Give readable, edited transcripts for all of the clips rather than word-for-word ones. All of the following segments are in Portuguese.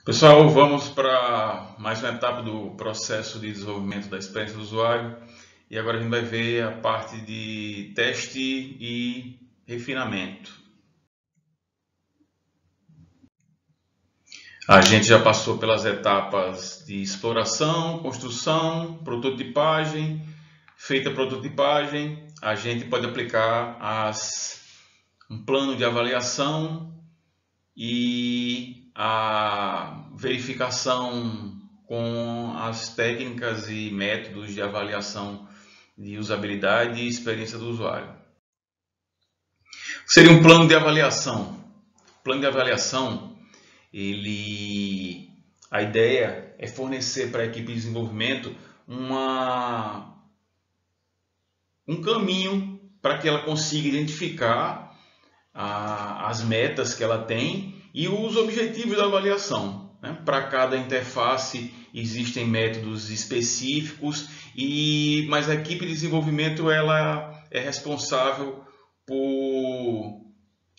Pessoal, vamos para mais uma etapa do processo de desenvolvimento da experiência do usuário e agora a gente vai ver a parte de teste e refinamento. A gente já passou pelas etapas de exploração, construção, prototipagem. Feita a prototipagem, a gente pode aplicar um plano de avaliação e a verificação com as técnicas e métodos de avaliação de usabilidade e experiência do usuário. Seria um plano de avaliação. O plano de avaliação, a ideia é fornecer para a equipe de desenvolvimento um caminho para que ela consiga identificar as metas que ela tem e os objetivos da avaliação. Para cada interface existem métodos específicos, mas a equipe de desenvolvimento ela é responsável por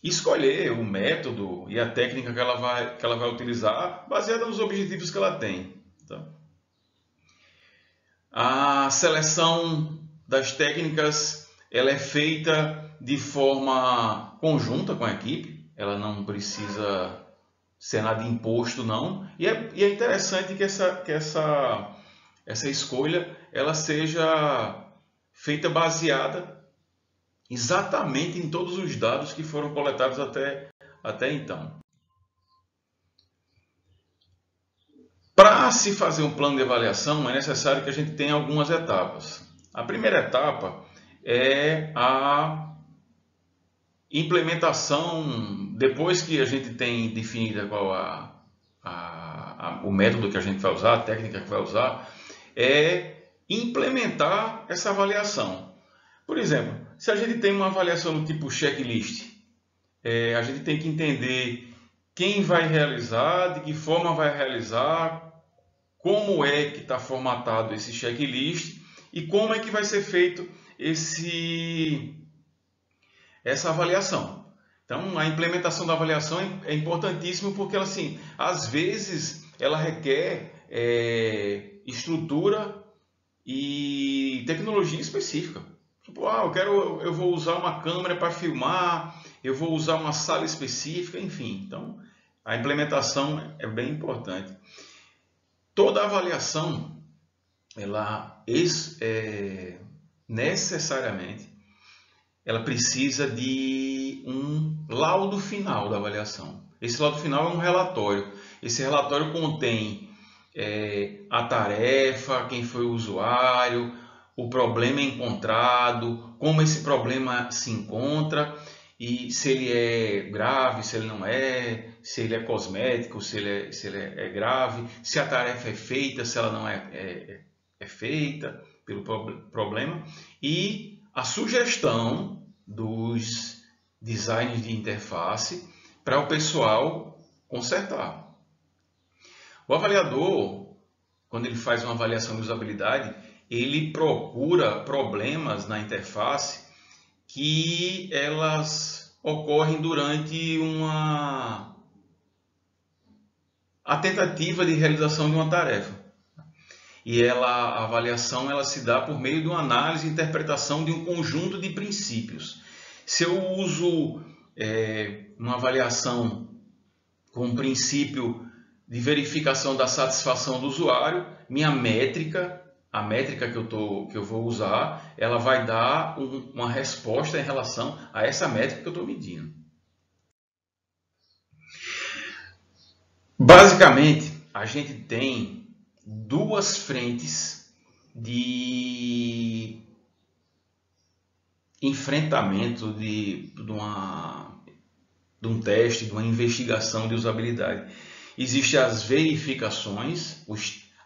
escolher o método e a técnica que ela vai utilizar baseada nos objetivos que ela tem. Tá? A seleção das técnicas ela é feita de forma conjunta com a equipe, ela não precisa ser nada imposto, não. E é interessante que essa escolha ela seja feita baseada exatamente em todos os dados que foram coletados até então. Para se fazer um plano de avaliação, é necessário que a gente tenha algumas etapas. A primeira etapa é a implementação, depois que a gente tem definida qual o método que a gente vai usar, a técnica que vai usar, é implementar essa avaliação. Por exemplo, se a gente tem uma avaliação do tipo checklist, a gente tem que entender quem vai realizar, de que forma vai realizar, como é que está formatado esse checklist e como é que vai ser feito essa avaliação. Então, a implementação da avaliação é importantíssima porque, assim, às vezes, ela requer estrutura e tecnologia específica. Tipo, eu vou usar uma câmera para filmar, eu vou usar uma sala específica, enfim. Então, a implementação é bem importante. Toda avaliação, ela necessariamente, ela precisa de um laudo final da avaliação. Esse laudo final é um relatório. Esse relatório contém a tarefa, quem foi o usuário, o problema encontrado, como esse problema se encontra e se ele é grave, se ele não é, se ele é cosmético, se ele é grave, se a tarefa é feita, se ela não é feita pelo problema e a sugestão dos designs de interface para o pessoal consertar. O avaliador, quando ele faz uma avaliação de usabilidade, ele procura problemas na interface que elas ocorrem durante a tentativa de realização de uma tarefa. E a avaliação ela se dá por meio de uma análise e interpretação de um conjunto de princípios. Se eu uso uma avaliação com um princípio de verificação da satisfação do usuário, minha métrica, a métrica que eu vou usar, ela vai dar uma resposta em relação a essa métrica que eu estou medindo. Basicamente, a gente tem duas frentes de enfrentamento de um teste, de uma investigação de usabilidade. Existem as verificações,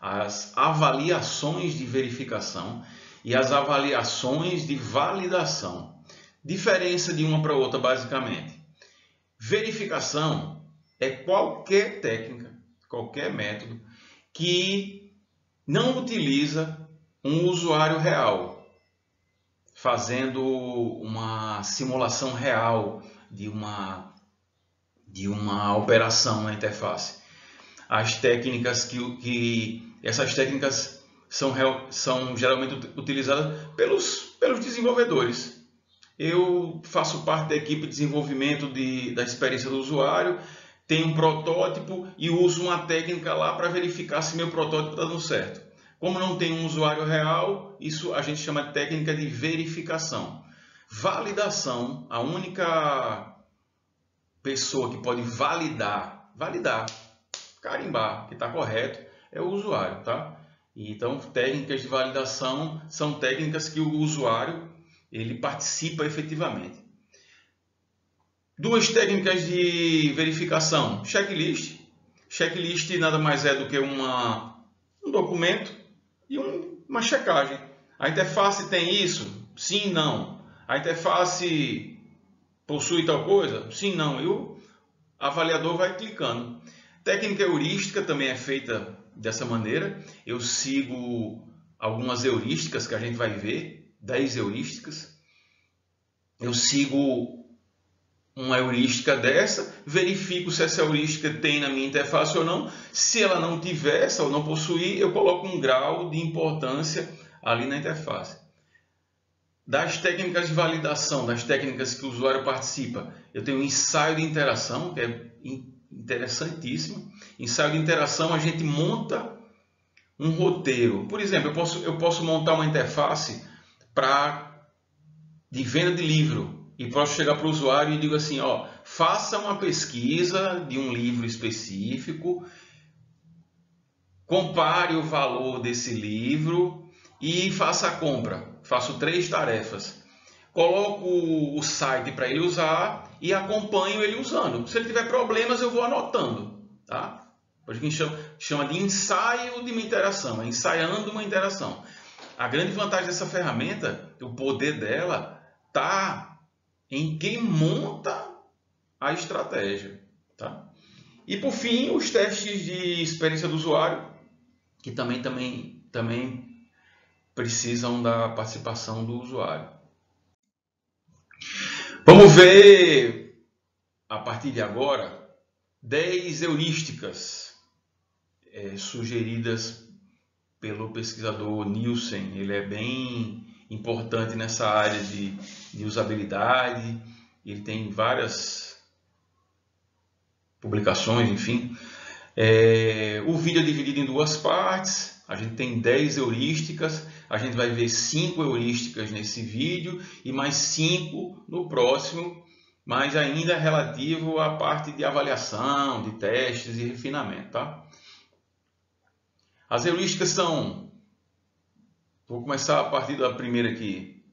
as avaliações de verificação e as avaliações de validação. Diferença de uma para outra, basicamente. Verificação é qualquer técnica, qualquer método que não utiliza um usuário real, fazendo uma simulação real de uma operação na interface. as técnicas que essas técnicas são geralmente utilizadas pelos desenvolvedores. Eu faço parte da equipe de desenvolvimento da experiência do usuário, tenho um protótipo e uso uma técnica lá para verificar se meu protótipo está dando certo. Como não tem um usuário real, isso a gente chama de técnica de verificação. Validação, a única pessoa que pode validar, carimbar que está correto, é o usuário, tá? Então, técnicas de validação são técnicas que o usuário ele participa efetivamente. Duas técnicas de verificação: checklist. Checklist nada mais é do que um documento e uma checagem. A interface tem isso? Sim, não. A interface possui tal coisa? Sim, não. E o avaliador vai clicando. Técnica heurística também é feita dessa maneira. Eu sigo algumas heurísticas que a gente vai ver, 10 heurísticas. Eu sigo uma heurística dessa, verifico se essa heurística tem na minha interface ou não. Se ela não tiver, se ela não possuir, eu coloco um grau de importância ali na interface. Das técnicas de validação, das técnicas que o usuário participa, eu tenho um ensaio de interação, que é interessantíssimo. Ensaio de interação, a gente monta um roteiro. Por exemplo, eu posso montar uma interface de venda de livro e posso chegar para o usuário e digo assim, ó, faça uma pesquisa de um livro específico, compare o valor desse livro e faça a compra. Faço 3 tarefas. Coloco o site para ele usar e acompanho ele usando. Se ele tiver problemas, eu vou anotando, tá? A gente chama de ensaio de uma interação, é ensaiando uma interação. A grande vantagem dessa ferramenta, o poder dela, está em quem monta a estratégia, tá? E por fim, os testes de experiência do usuário, que também precisam da participação do usuário. Vamos ver, a partir de agora, 10 heurísticas sugeridas pelo pesquisador Nielsen. Ele é bem importante nessa área de usabilidade, ele tem várias publicações, enfim. O vídeo é dividido em 2 partes, a gente tem 10 heurísticas, a gente vai ver 5 heurísticas nesse vídeo e mais 5 no próximo, mas ainda relativo à parte de avaliação, de testes e refinamento, tá? As heurísticas são, vou começar a partir da primeira aqui,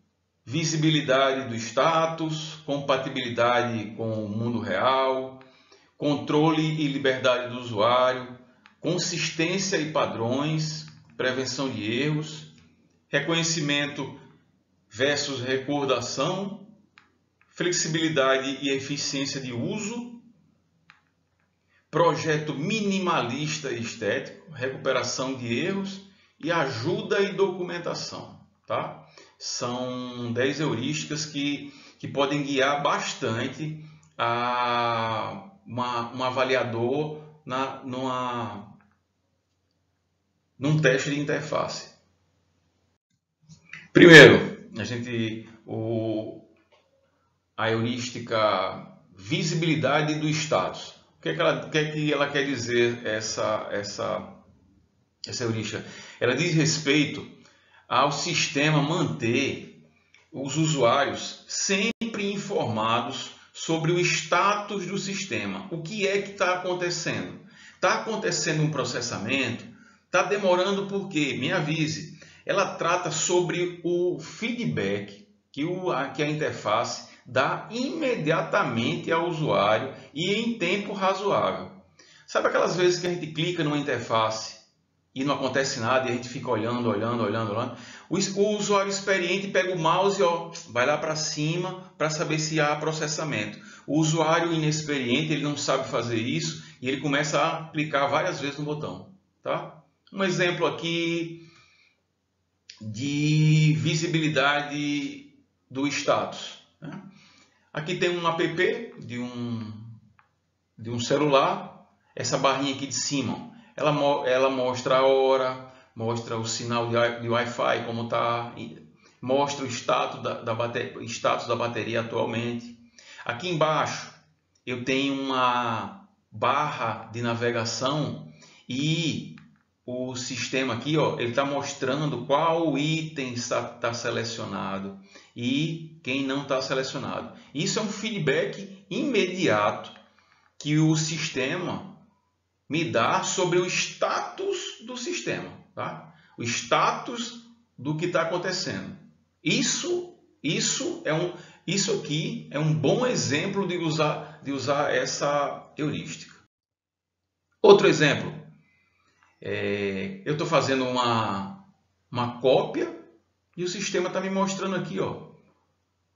visibilidade do status, compatibilidade com o mundo real, controle e liberdade do usuário, consistência e padrões, prevenção de erros, reconhecimento versus recordação, flexibilidade e eficiência de uso, projeto minimalista e estético, recuperação de erros e ajuda e documentação, tá? São 10 heurísticas que podem guiar bastante um avaliador num teste de interface. Primeiro, a heurística visibilidade do status. O que ela quer dizer, essa heurística? Ela diz respeito ao sistema manter os usuários sempre informados sobre o status do sistema. O que é que está acontecendo? Está acontecendo um processamento? Está demorando por quê? Me avise. Ela trata sobre o feedback que a interface dá imediatamente ao usuário e em tempo razoável. Sabe aquelas vezes que a gente clica numa interface e não acontece nada e a gente fica olhando? O usuário experiente pega o mouse e vai lá para cima para saber se há processamento. O usuário inexperiente, ele não sabe fazer isso e ele começa a clicar várias vezes no botão, tá? Um exemplo aqui de visibilidade do status, né? Aqui tem um app de um celular. Essa barrinha aqui de cima, ela mostra a hora, mostra o sinal de Wi-Fi, como está, mostra o status da bateria atualmente. Aqui embaixo eu tenho uma barra de navegação e o sistema aqui, ó, ele está mostrando qual item está selecionado e quem não está selecionado. Isso é um feedback imediato que o sistema me dá sobre o status do sistema, tá? O status do que está acontecendo. Isso aqui é um bom exemplo de usar essa heurística. Outro exemplo, eu estou fazendo uma cópia e o sistema está me mostrando aqui, ó,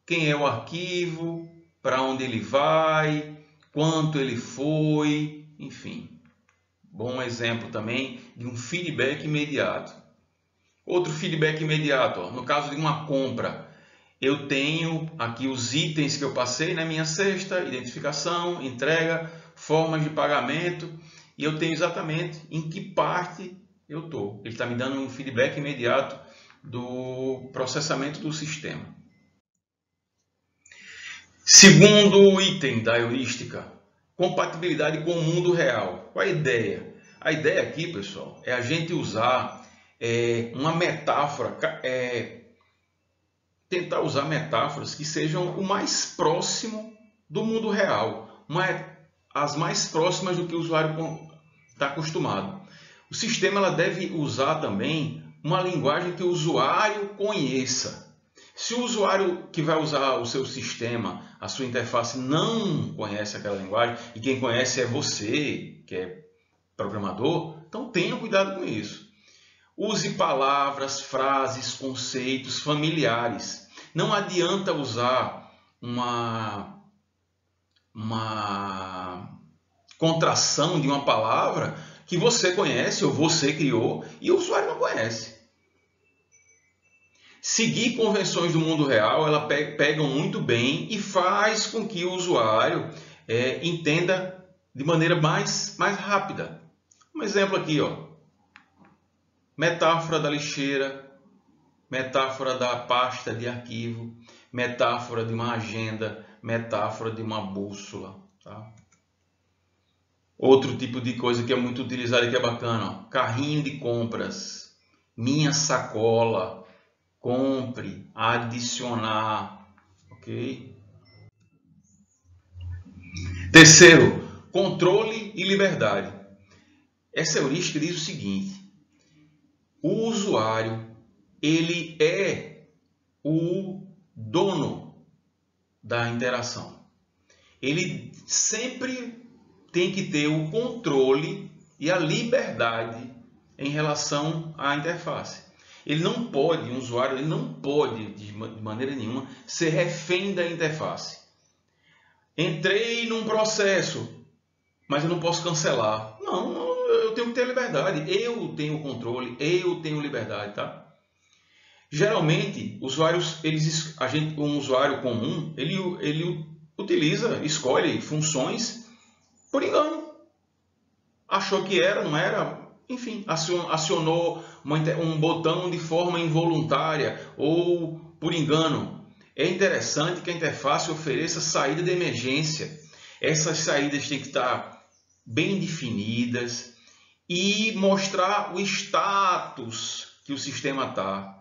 quem é o arquivo, para onde ele vai, quanto ele foi, enfim. Bom exemplo também de um feedback imediato. Outro feedback imediato, ó, no caso de uma compra, eu tenho aqui os itens que eu passei na minha cesta, identificação, entrega, formas de pagamento, e eu tenho exatamente em que parte eu estou. Ele está me dando um feedback imediato do processamento do sistema. Segundo item da heurística, compatibilidade com o mundo real. Qual a ideia? A ideia aqui, pessoal, é a gente usar uma metáfora, tentar usar metáforas que sejam o mais próximo do mundo real, as mais próximas do que o usuário está acostumado. O sistema ela deve usar também uma linguagem que o usuário conheça. Se o usuário que vai usar o seu sistema, a sua interface, não conhece aquela linguagem, e quem conhece é você, que é programador, então tenha cuidado com isso. Use palavras, frases, conceitos familiares. Não adianta usar uma contração de uma palavra que você conhece ou você criou e o usuário não conhece. Seguir convenções do mundo real, elas pegam muito bem e faz com que o usuário entenda de maneira mais rápida. Um exemplo aqui, ó. Metáfora da lixeira, metáfora da pasta de arquivo, metáfora de uma agenda, metáfora de uma bússola. Tá? Outro tipo de coisa que é muito utilizado e que é bacana, ó. Carrinho de compras, minha sacola, compre, adicionar, ok? Terceiro, controle e liberdade. Essa heurística diz o seguinte: o usuário, ele é o dono da interação. Ele sempre tem que ter o controle e a liberdade em relação à interface. Ele não pode, um usuário, ele não pode de maneira nenhuma ser refém da interface. Entrei num processo, mas eu não posso cancelar. Não, eu tenho que ter liberdade. Eu tenho controle, eu tenho liberdade, tá? Geralmente, usuários, um usuário comum, ele escolhe funções por engano. Achou que era, não era, enfim, acionou um botão de forma involuntária ou por engano. É interessante que a interface ofereça saída de emergência. Essas saídas têm que estar bem definidas e mostrar o status que o sistema está.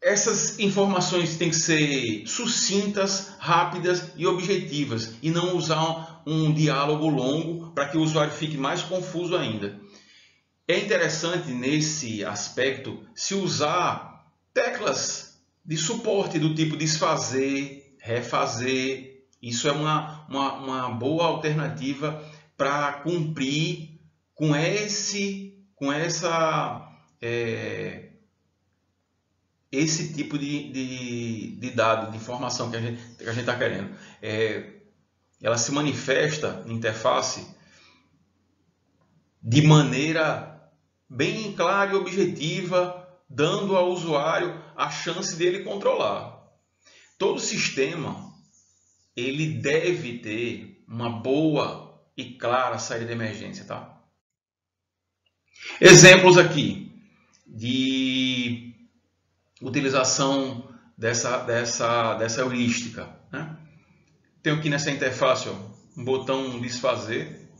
Essas informações têm que ser sucintas, rápidas e objetivas e não usar um diálogo longo para que o usuário fique mais confuso ainda. É interessante nesse aspecto se usar teclas de suporte do tipo desfazer, refazer. Isso é uma boa alternativa para cumprir com esse tipo de dado, de informação que a gente está querendo. Ela se manifesta na interface de maneira bem clara e objetiva, dando ao usuário a chance dele controlar. Todo sistema ele deve ter uma boa e clara saída de emergência, tá? Exemplos aqui de utilização dessa heurística, né? Tenho aqui nessa interface, ó, um botão desfazer.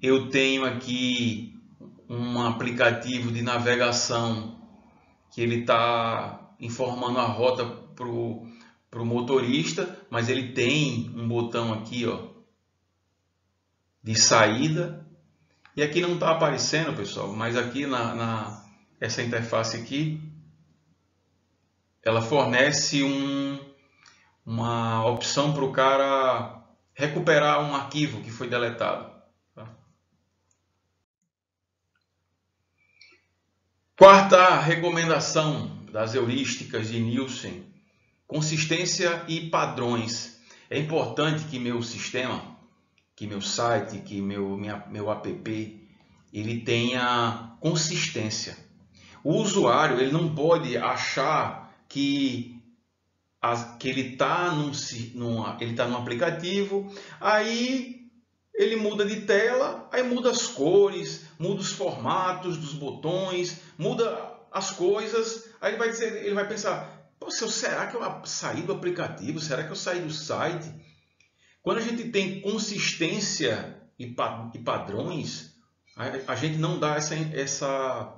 Eu tenho aqui um aplicativo de navegação que ele está informando a rota para o motorista, mas ele tem um botão aqui, ó, de saída. E aqui não está aparecendo, pessoal, mas aqui essa interface aqui, ela fornece uma opção para o cara recuperar um arquivo que foi deletado. Tá? Quarta recomendação das heurísticas de Nielsen: consistência e padrões. É importante que meu sistema, que meu site, que meu app, ele tenha consistência. O usuário, ele não pode achar que ele está num aplicativo, aí ele muda de tela, aí muda as cores, muda os formatos dos botões, muda as coisas, aí ele vai pensar, será que eu saí do aplicativo? Será que eu saí do site? Quando a gente tem consistência e padrões, a gente não dá essa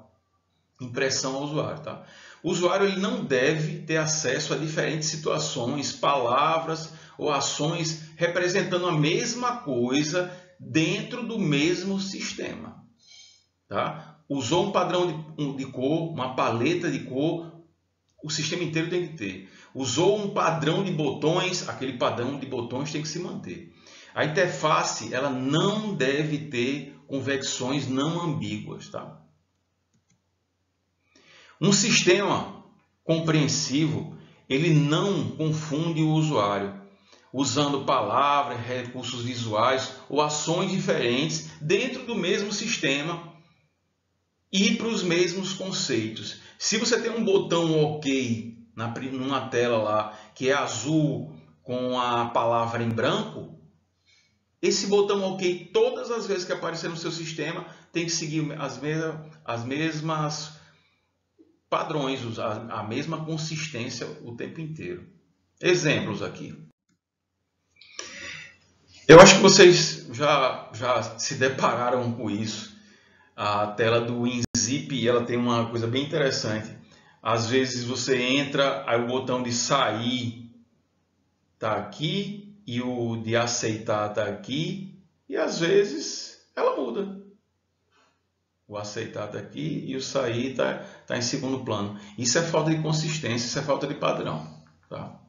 impressão ao usuário. Tá? O usuário ele não deve ter acesso a diferentes situações, palavras ou ações representando a mesma coisa dentro do mesmo sistema. Tá? Usou um padrão de cor, uma paleta de cor, o sistema inteiro tem que ter. Usou um padrão de botões, aquele padrão de botões tem que se manter. A interface ela não deve ter convecções não ambíguas. Tá? Um sistema compreensivo, ele não confunde o usuário, usando palavras, recursos visuais ou ações diferentes dentro do mesmo sistema e para os mesmos conceitos. Se você tem um botão OK numa tela lá que é azul com a palavra em branco, esse botão OK, todas as vezes que aparecer no seu sistema, tem que seguir as mesmas padrões, a mesma consistência o tempo inteiro. Exemplos aqui. Eu acho que vocês já se depararam com isso. A tela do WinZip, ela tem uma coisa bem interessante. Às vezes você entra, aí o botão de sair está aqui e o de aceitar está aqui, e às vezes ela muda. O aceitar está aqui e o sair está em segundo plano. Isso é falta de consistência, isso é falta de padrão. Tá?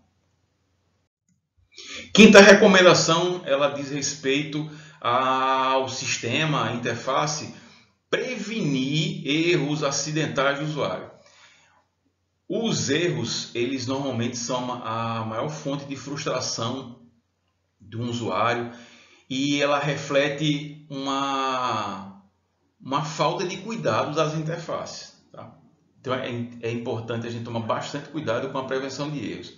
Quinta recomendação, ela diz respeito ao sistema, à interface, prevenir erros acidentais do usuário. Os erros, eles normalmente são a maior fonte de frustração de um usuário e ela reflete uma falta de cuidado das interfaces. Tá? Então é importante a gente tomar bastante cuidado com a prevenção de erros.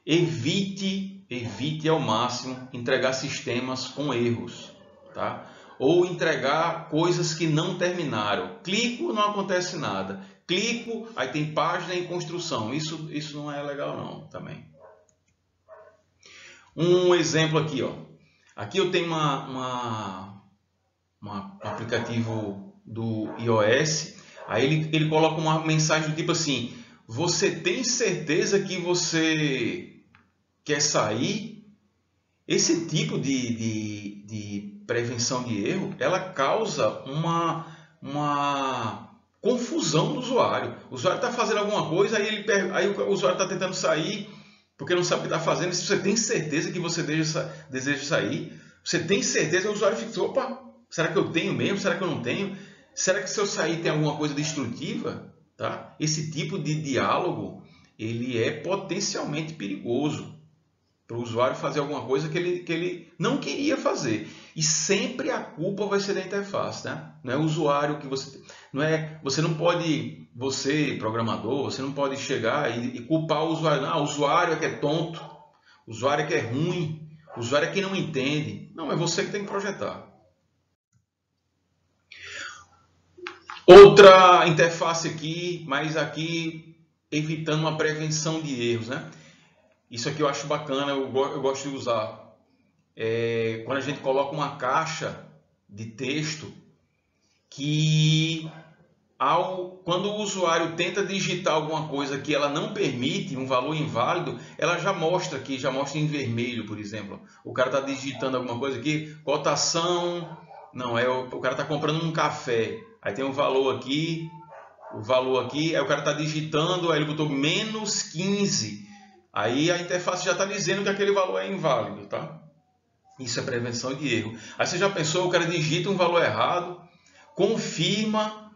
Evite ao máximo entregar sistemas com erros, tá? Ou entregar coisas que não terminaram. Clico, não acontece nada. Clico, aí tem página em construção. Isso não é legal não, também. Um exemplo aqui, ó. Aqui eu tenho um aplicativo do iOS. Aí ele coloca uma mensagem do tipo assim: você tem certeza que você quer sair? Esse tipo de prevenção de erro, ela causa uma confusão do usuário. O usuário está fazendo alguma coisa, aí o usuário está tentando sair porque não sabe o que está fazendo. Se você tem certeza que você deseja sair, você tem certeza, o usuário fica: opa, será que eu tenho mesmo? Será que eu não tenho? Será que se eu sair tem alguma coisa destrutiva? Tá? Esse tipo de diálogo, ele é potencialmente perigoso para o usuário fazer alguma coisa que ele não queria fazer. E sempre a culpa vai ser da interface, né? Não é o usuário que você... Você não pode, você, programador, você não pode chegar e culpar o usuário. Não, o usuário é que é tonto, o usuário é que é ruim, O usuário é que não entende. Não, é você que tem que projetar. Outra interface aqui, mas aqui evitando uma prevenção de erros, né? Isso aqui eu acho bacana, eu gosto de usar. Quando a gente coloca uma caixa de texto que quando o usuário tenta digitar alguma coisa que ela não permite, um valor inválido, ela já mostra aqui, já mostra em vermelho, por exemplo. O cara está digitando alguma coisa aqui, cotação, não, o cara está comprando um café, aí tem um valor aqui, aí o cara está digitando, aí ele botou menos 15, aí a interface já está dizendo que aquele valor é inválido, tá? Isso é prevenção de erro. Aí você já pensou, o cara digita um valor errado, confirma,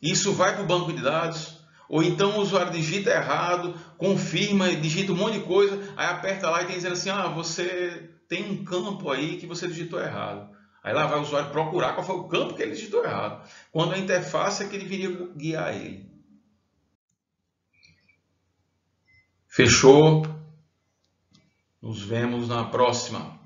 isso vai para o banco de dados, ou então o usuário digita errado, confirma, digita um monte de coisa, aí aperta lá e tem dizendo assim, você tem um campo aí que você digitou errado. Aí lá vai o usuário procurar qual foi o campo que ele digitou errado, quando a interface é que deveria guiar ele. Fechou? Nos vemos na próxima.